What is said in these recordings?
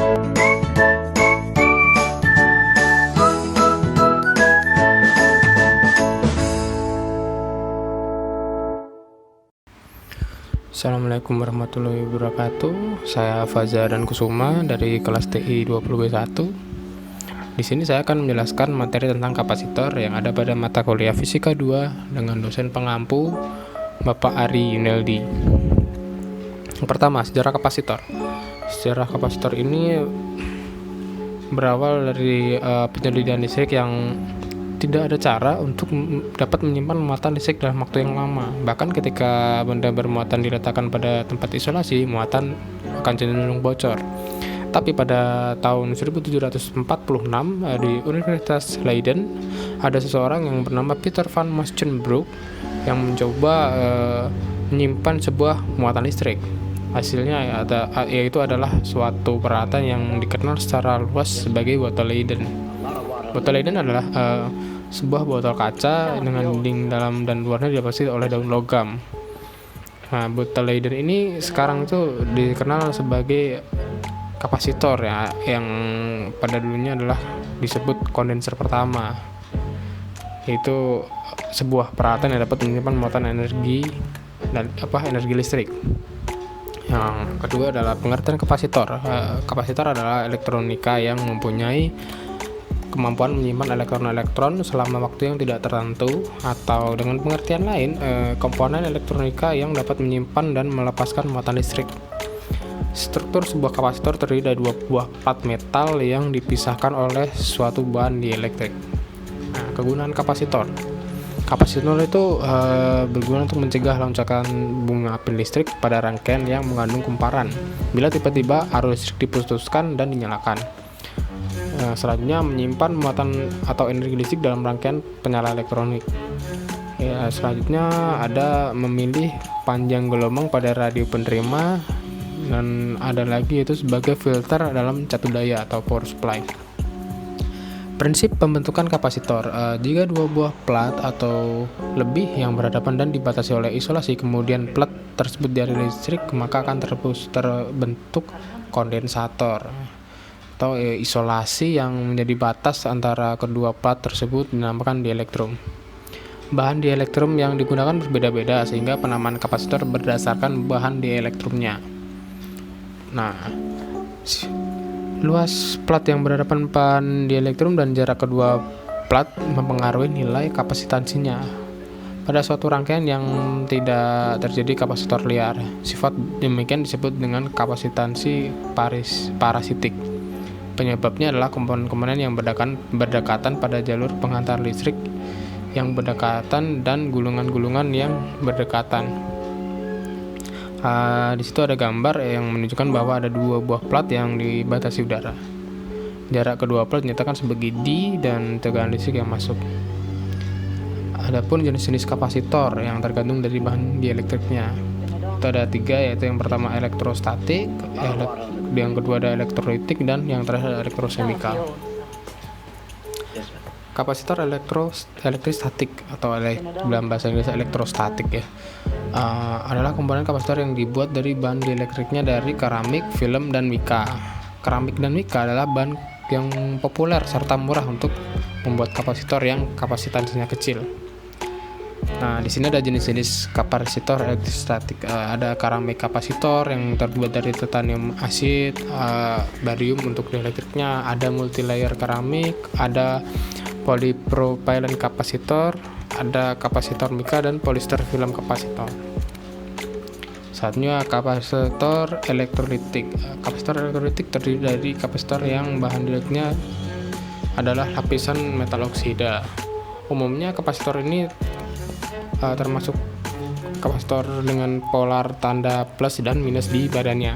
Assalamualaikum warahmatullahi wabarakatuh. Saya Faza dan Kusuma dari kelas TI 20B1. Di sini saya akan menjelaskan materi tentang kapasitor yang ada pada mata kuliah Fisika 2 dengan dosen pengampu Bapak Ari Yuneldi. Yang pertama, sejarah kapasitor. Sejarah kapasitor ini berawal dari penyediaan listrik yang tidak ada cara untuk dapat menyimpan muatan listrik dalam waktu yang lama. Bahkan ketika benda bermuatan diletakkan pada tempat isolasi, muatan akan cenderung bocor. Tapi pada tahun 1746 di Universitas Leiden ada seseorang yang bernama Peter van Mastenbroek yang mencoba menyimpan sebuah muatan listrik. Hasilnya yaitu adalah suatu peralatan yang dikenal secara luas sebagai botol Leiden. Botol Leiden adalah sebuah botol kaca dengan dinding dalam dan luarnya dilapisi oleh daun logam. Nah, botol Leiden ini sekarang itu dikenal sebagai kapasitor ya, yang pada dulunya adalah disebut kondenser pertama, yaitu sebuah peralatan yang dapat menyimpan muatan energi dan energi listrik. Yang kedua adalah pengertian kapasitor. Kapasitor adalah elektronika yang mempunyai kemampuan menyimpan elektron-elektron selama waktu yang tidak tertentu, atau dengan pengertian lain, komponen elektronika yang dapat menyimpan dan melepaskan muatan listrik. Struktur sebuah kapasitor terdiri dari dua buah plat metal yang dipisahkan oleh suatu bahan dieelektrik. Nah, kegunaan kapasitor. Kapasitor itu berguna untuk mencegah lonjakan bunga api listrik pada rangkaian yang mengandung kumparan bila tiba-tiba arus listrik diputuskan dan dinyalakan. Selanjutnya, menyimpan muatan atau energi listrik dalam rangkaian penyala elektronik. Selanjutnya ada memilih panjang gelombang pada radio penerima, dan ada lagi yaitu sebagai filter dalam catu daya atau power supply. Prinsip pembentukan kapasitor. Jika dua buah plat atau lebih yang berhadapan dan dibatasi oleh isolasi, kemudian plat tersebut dialiri listrik, maka akan terbentuk kondensator atau isolasi yang menjadi batas antara kedua plat tersebut dinamakan dielektrum. Bahan dielektrum yang digunakan berbeda-beda sehingga penamaan kapasitor berdasarkan bahan dielektrumnya. Nah, luas plat yang berhadapan bahan dielektrum dan jarak kedua plat mempengaruhi nilai kapasitansinya. Pada suatu rangkaian yang tidak terjadi kapasitor liar, sifat demikian disebut dengan kapasitansi parasitik. Penyebabnya adalah komponen-komponen yang berdekatan pada jalur penghantar listrik yang berdekatan dan gulungan-gulungan yang berdekatan. Di situ ada gambar yang menunjukkan bahwa ada dua buah plat yang dibatasi udara. Jarak kedua plat dinyatakan sebagai D dan tegangan listrik yang masuk. Adapun jenis-jenis kapasitor yang tergantung dari bahan dielektriknya. Itu ada 3, yaitu yang pertama elektrostatik, yang kedua ada elektrolitik, dan yang terakhir ada elektrosemikal. Kapasitor elektrostatik atau dalam bahasa Inggris elektrostatik ya, adalah komponen kapasitor yang dibuat dari bahan dieлекtriknya dari keramik, film, dan mika. Keramik dan mika adalah bahan yang populer serta murah untuk membuat kapasitor yang kapasitansinya kecil. Nah, di sini ada jenis-jenis kapasitor elektrostatik. Ada keramik kapasitor yang terbuat dari titanium asid, barium untuk dielektriknya, ada multilayer keramik, ada polypropylen kapasitor, ada kapasitor mika, dan polyester film kapasitor. Selanjutnya kapasitor elektrolitik. Kapasitor elektrolitik terdiri dari kapasitor yang bahan dieлекtriknya adalah lapisan metal oksida. Umumnya kapasitor ini termasuk kapasitor dengan polar tanda plus dan minus di badannya.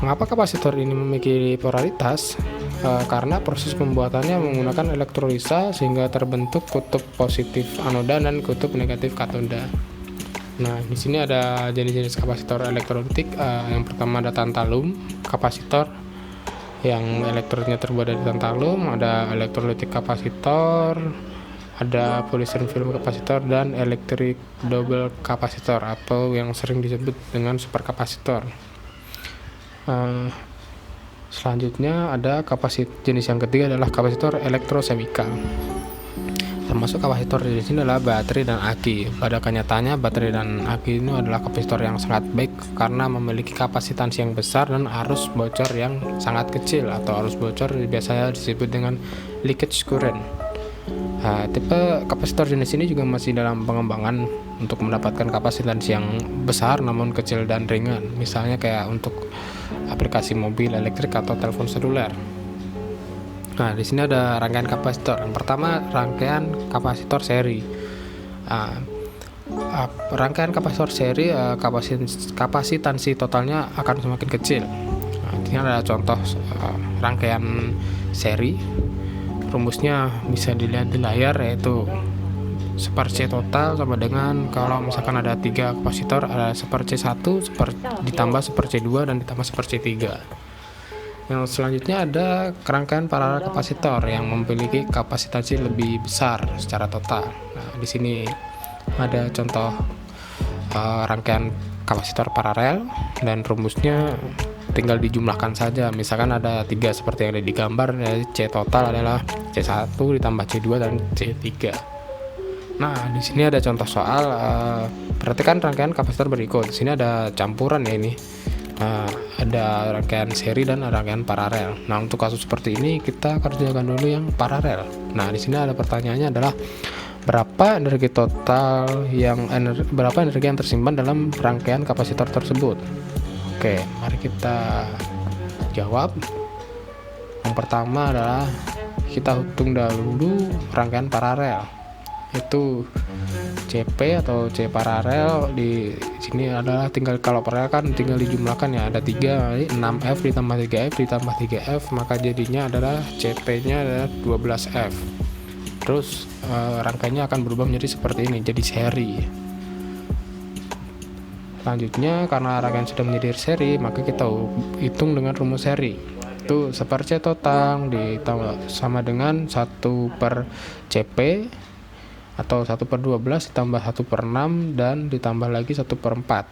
Mengapa kapasitor ini memiliki polaritas? Karena proses pembuatannya menggunakan elektrolisa sehingga terbentuk kutub positif anoda dan kutub negatif katoda. Nah, di sini ada jenis-jenis kapasitor elektrolitik. Yang pertama ada tantalum kapasitor yang elektrolitnya terbuat dari tantalum, ada elektrolitik kapasitor, ada polyester film kapasitor, dan elektrik double kapasitor atau yang sering disebut dengan superkapasitor. Selanjutnya ada jenis yang ketiga adalah kapasitor elektrosemikal. Termasuk kapasitor di sini adalah baterai dan aki. Pada kenyataannya baterai dan aki ini adalah kapasitor yang sangat baik karena memiliki kapasitansi yang besar dan arus bocor yang sangat kecil, atau arus bocor biasanya disebut dengan leakage current. Tipe kapasitor jenis ini juga masih dalam pengembangan untuk mendapatkan kapasitansi yang besar namun kecil dan ringan, misalnya kayak untuk aplikasi mobil elektrik atau telepon seluler. Nah, di sini ada rangkaian kapasitor. Yang pertama, rangkaian kapasitor seri. Rangkaian kapasitor seri, kapasitansi totalnya akan semakin kecil. Di sini ada contoh rangkaian seri. Rumusnya bisa dilihat di layar, yaitu 1/C total sama dengan, kalau misalkan ada 3 kapasitor, ada 1/C1 ditambah 1/C2 dan ditambah 1/C3. Yang selanjutnya ada rangkaian paralel kapasitor yang memiliki kapasitansi lebih besar secara total. Nah, di sini ada contoh rangkaian kapasitor paralel dan rumusnya tinggal dijumlahkan saja. Misalkan ada 3 seperti yang ada di gambar, jadi C total adalah C1 ditambah C2 dan C3. Nah, di sini ada contoh soal, perhatikan rangkaian kapasitor berikut. Di sini ada campuran ya ini. Ada rangkaian seri dan rangkaian paralel. Nah, untuk kasus seperti ini kita kerjakan dulu yang paralel. Nah, di sini ada pertanyaannya adalah berapa energi yang tersimpan dalam rangkaian kapasitor tersebut. Oke, mari kita jawab. Yang pertama adalah kita hitung dahulu rangkaian paralel. Itu CP atau C paralel di sini adalah kalau paralel kan tinggal dijumlahkan ya, ada 3, 6F ditambah 3F ditambah 3F, maka jadinya adalah CP-nya adalah 12F. Terus rangkaiannya akan berubah menjadi seperti ini, jadi seri. Selanjutnya, karena rangkaian sudah menjadi seri, maka kita hitung dengan rumus seri. Itu 1/C total ditambah sama dengan 1/CP atau 1/12 ditambah 1/6 dan ditambah lagi 1/4.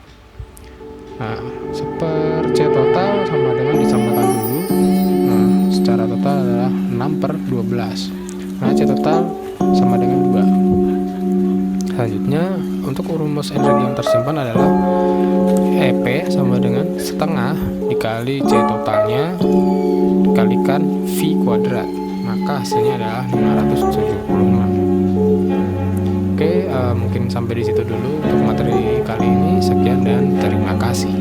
Nah, 1/C total sama dengan disamakan dulu. Nah, secara total adalah 6/12. Nah, C total sama dengan 2. Selanjutnya, untuk rumus energi yang tersimpan adalah EP sama dengan setengah dikali C totalnya dikalikan V kuadrat. Maka hasilnya adalah 576. Oke, mungkin sampai di situ dulu untuk materi kali ini. Sekian dan terima kasih.